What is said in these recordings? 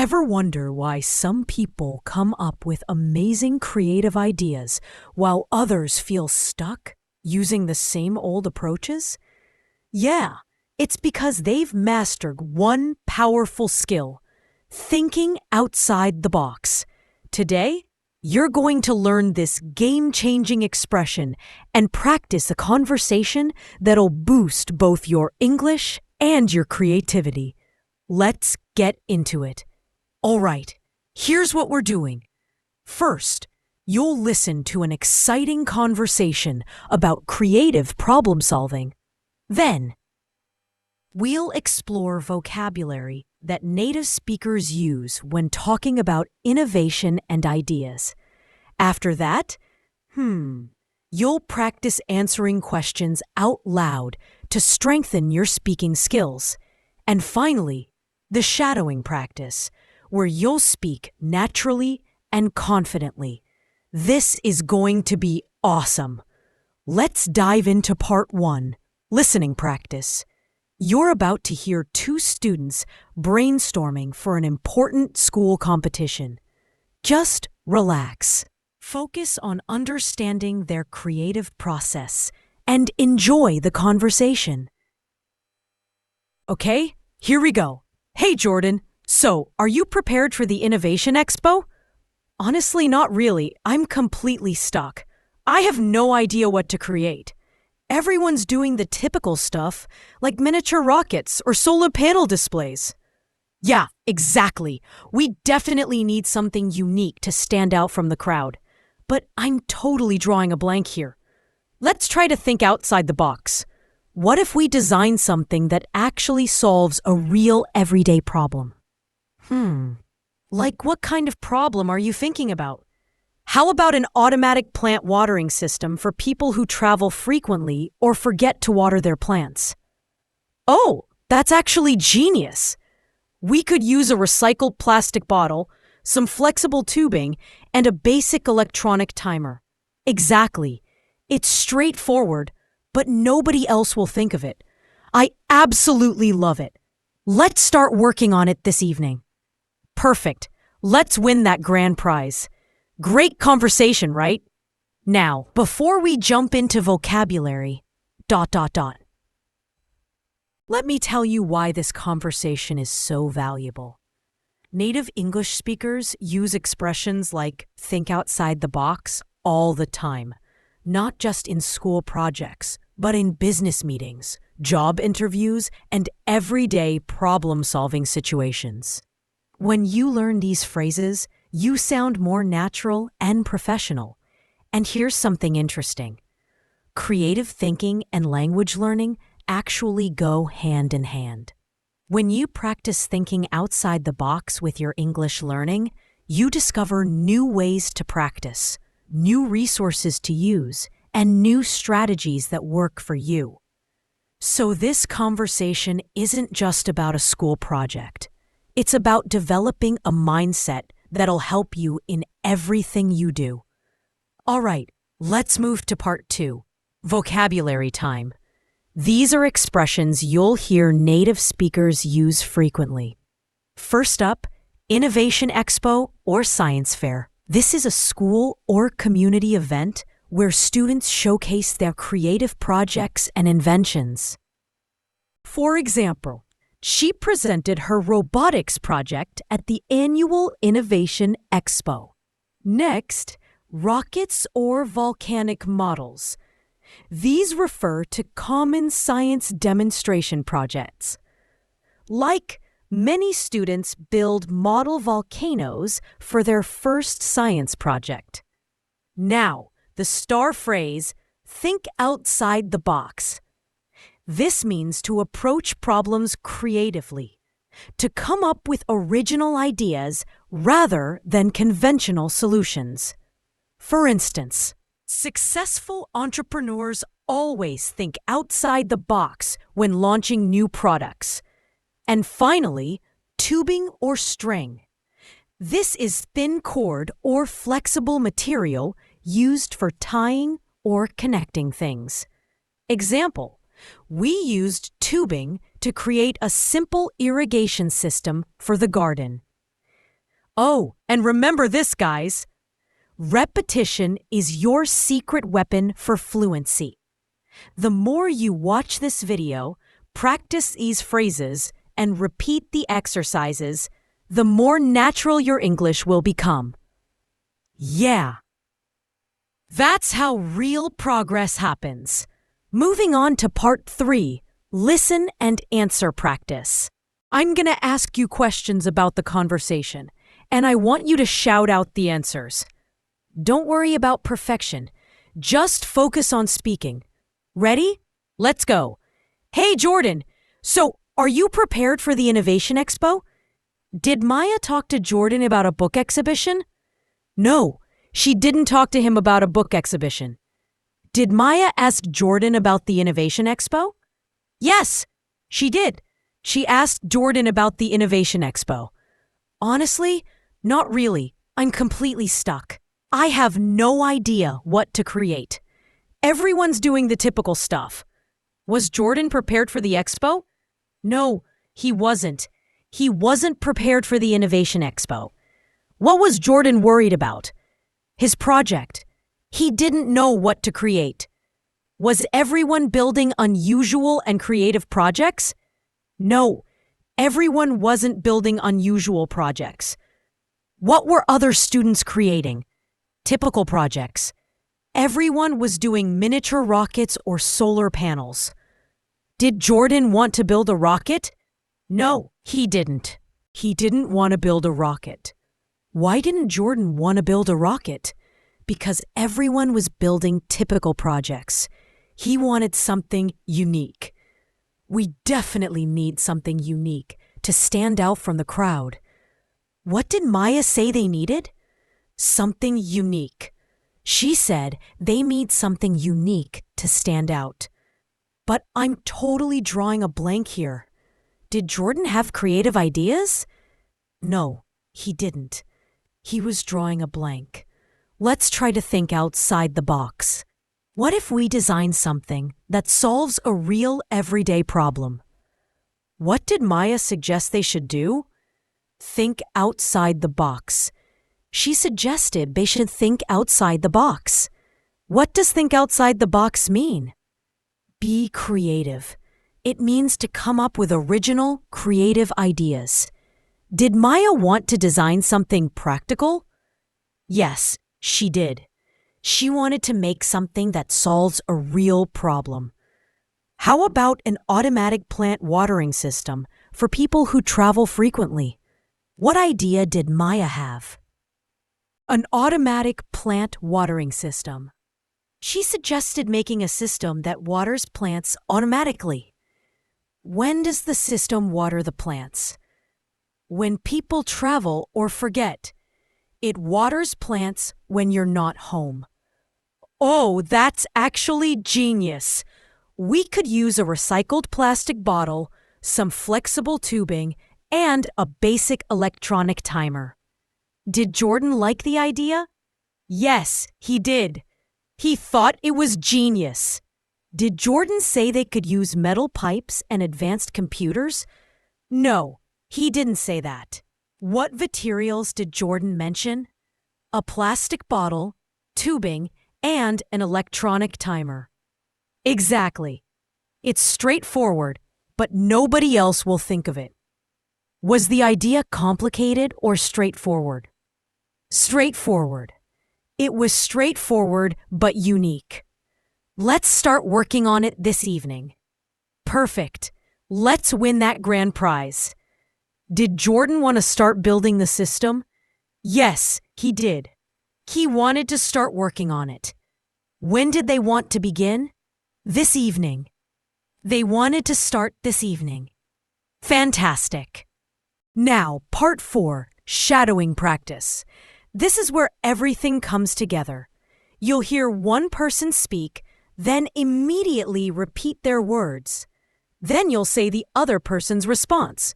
Ever wonder why some people come up with amazing creative ideas while others feel stuck using the same old approaches? Yeah, it's because they've mastered one powerful skill: thinking outside the box. Today, you're going to learn this game-changing expression and practice a conversation that'll boost both your English and your creativity. Let's get into it. All right, here's what we're doing. First, you'll listen to an exciting conversation about creative problem solving. Then, we'll explore vocabulary that native speakers use when talking about innovation and ideas. After that, you'll practice answering questions out loud to strengthen your speaking skills. And finally, the shadowing practice, where you'll speak naturally and confidently. This is going to be awesome. Let's dive into part 1, listening practice. You're about to hear 2 students brainstorming for an important school competition. Just relax. Focus on understanding their creative process and enjoy the conversation. Okay, here we go. Hey, Jordan. So, are you prepared for the Innovation Expo? Honestly, not really. I'm completely stuck. I have no idea what to create. Everyone's doing the typical stuff, like miniature rockets or solar panel displays. Yeah, exactly. We definitely need something unique to stand out from the crowd. But I'm totally drawing a blank here. Let's try to think outside the box. What if we design something that actually solves a real everyday problem? Like what kind of problem are you thinking about? How about an automatic plant watering system for people who travel frequently or forget to water their plants? Oh, that's actually genius! We could use a recycled plastic bottle, some flexible tubing, and a basic electronic timer. Exactly. It's straightforward, but nobody else will think of it. I absolutely love it. Let's start working on it this evening. Perfect. Let's win that grand prize. Great conversation, right? Now, before we jump into vocabulary, ... Let me tell you why this conversation is so valuable. Native English speakers use expressions like think outside the box all the time, not just in school projects, but in business meetings, job interviews, and everyday problem-solving situations. When you learn these phrases, you sound more natural and professional. And here's something interesting. Creative thinking and language learning actually go hand in hand. When you practice thinking outside the box with your English learning, you discover new ways to practice, new resources to use, and new strategies that work for you. So this conversation isn't just about a school project. It's about developing a mindset that'll help you in everything you do. All right, let's move to part 2, vocabulary time. These are expressions you'll hear native speakers use frequently. First up, Innovation Expo or Science Fair. This is a school or community event where students showcase their creative projects and inventions. For example, she presented her robotics project at the annual Innovation Expo. Next, rockets or volcanic models. These refer to common science demonstration projects. Like, many students build model volcanoes for their first science project. Now, the star phrase, think outside the box. This means to approach problems creatively, to come up with original ideas rather than conventional solutions. For instance, successful entrepreneurs always think outside the box when launching new products. And finally, tubing or string. This is thin cord or flexible material used for tying or connecting things. Example, we used tubing to create a simple irrigation system for the garden. Oh, and remember this, guys. Repetition is your secret weapon for fluency. The more you watch this video, practice these phrases, and repeat the exercises, the more natural your English will become. Yeah. That's how real progress happens. Moving on to part 3, listen and answer practice. I'm going to ask you questions about the conversation, and I want you to shout out the answers. Don't worry about perfection. Just focus on speaking. Ready? Let's go. Hey, Jordan. So, are you prepared for the Innovation Expo? Did Maya talk to Jordan about a book exhibition? No, she didn't talk to him about a book exhibition. Did Maya ask Jordan about the Innovation Expo? Yes, she did. She asked Jordan about the Innovation Expo. Honestly, not really. I'm completely stuck. I have no idea what to create. Everyone's doing the typical stuff. Was Jordan prepared for the expo? No, he wasn't. He wasn't prepared for the Innovation Expo. What was Jordan worried about? His project. He didn't know what to create. Was everyone building unusual and creative projects? No, everyone wasn't building unusual projects. What were other students creating? Typical projects. Everyone was doing miniature rockets or solar panels. Did Jordan want to build a rocket? No, he didn't. He didn't want to build a rocket. Why didn't Jordan want to build a rocket? Because everyone was building typical projects. He wanted something unique. We definitely need something unique to stand out from the crowd. What did Maya say they needed? Something unique. She said they need something unique to stand out. But I'm totally drawing a blank here. Did Jordan have creative ideas? No, he didn't. He was drawing a blank. Let's try to think outside the box. What if we design something that solves a real everyday problem? What did Maya suggest they should do? Think outside the box. She suggested they should think outside the box. What does think outside the box mean? Be creative. It means to come up with original, creative ideas. Did Maya want to design something practical? Yes, she did. She wanted to make something that solves a real problem. How about an automatic plant watering system for people who travel frequently? What idea did Maya have? An automatic plant watering system. She suggested making a system that waters plants automatically. When does the system water the plants? When people travel or forget. It waters plants when you're not home. Oh, that's actually genius. We could use a recycled plastic bottle, some flexible tubing, and a basic electronic timer. Did Jordan like the idea? Yes, he did. He thought it was genius. Did Jordan say they could use metal pipes and advanced computers? No, he didn't say that. What materials did Jordan mention? A plastic bottle, tubing, and an electronic timer. Exactly. It's straightforward, but nobody else will think of it. Was the idea complicated or straightforward? Straightforward. It was straightforward but unique. Let's start working on it this evening. Perfect. Let's win that grand prize. Did Jordan want to start building the system? Yes, he did. He wanted to start working on it. When did they want to begin? This evening. They wanted to start this evening. Fantastic. Now, part 4, shadowing practice. This is where everything comes together. You'll hear one person speak, then immediately repeat their words. Then you'll say the other person's response.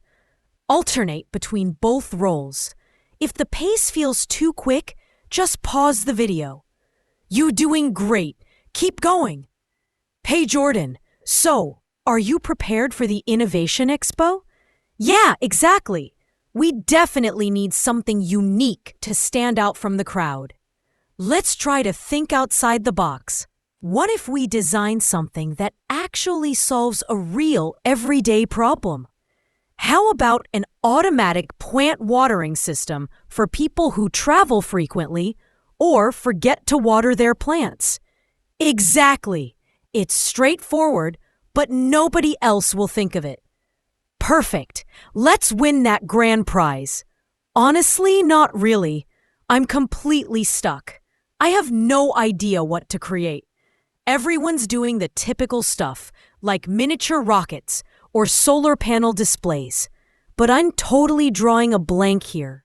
Alternate between both roles. If the pace feels too quick, just pause the video. You're doing great. Keep going. Hey Jordan, so, are you prepared for the Innovation Expo? Yeah, exactly. We definitely need something unique to stand out from the crowd. Let's try to think outside the box. What if we design something that actually solves a real everyday problem? How about an automatic plant watering system for people who travel frequently or forget to water their plants? Exactly. It's straightforward, but nobody else will think of it. Perfect. Let's win that grand prize. Honestly, not really. I'm completely stuck. I have no idea what to create. Everyone's doing the typical stuff, like miniature rockets or solar panel displays. But I'm totally drawing a blank here.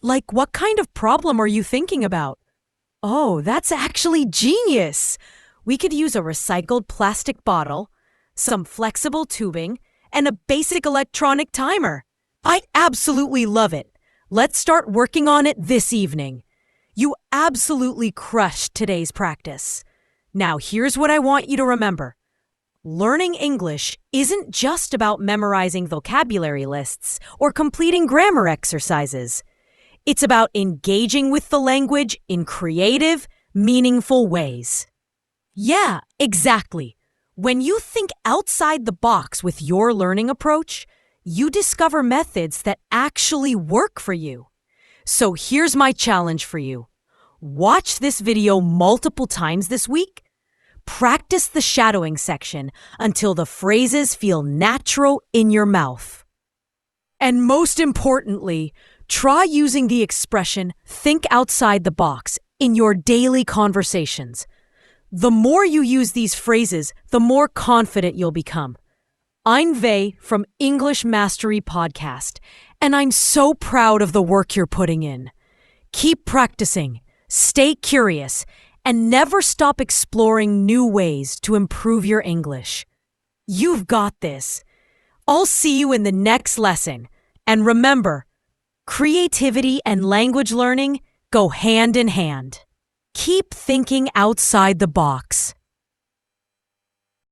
Like what kind of problem are you thinking about? Oh, that's actually genius! We could use a recycled plastic bottle, some flexible tubing, and a basic electronic timer. I absolutely love it. Let's start working on it this evening. You absolutely crushed today's practice. Now here's what I want you to remember. Learning English isn't just about memorizing vocabulary lists or completing grammar exercises. It's about engaging with the language in creative, meaningful ways. Yeah, exactly. When you think outside the box with your learning approach, you discover methods that actually work for you. So here's my challenge for you. Watch this video multiple times this week. Practice the shadowing section until the phrases feel natural in your mouth. And most importantly, try using the expression "think outside the box" in your daily conversations. The more you use these phrases, the more confident you'll become. I'm Vey from English Mastery Podcast, and I'm so proud of the work you're putting in. Keep practicing, stay curious, and never stop exploring new ways to improve your English. You've got this. I'll see you in the next lesson. And remember, creativity and language learning go hand in hand. Keep thinking outside the box.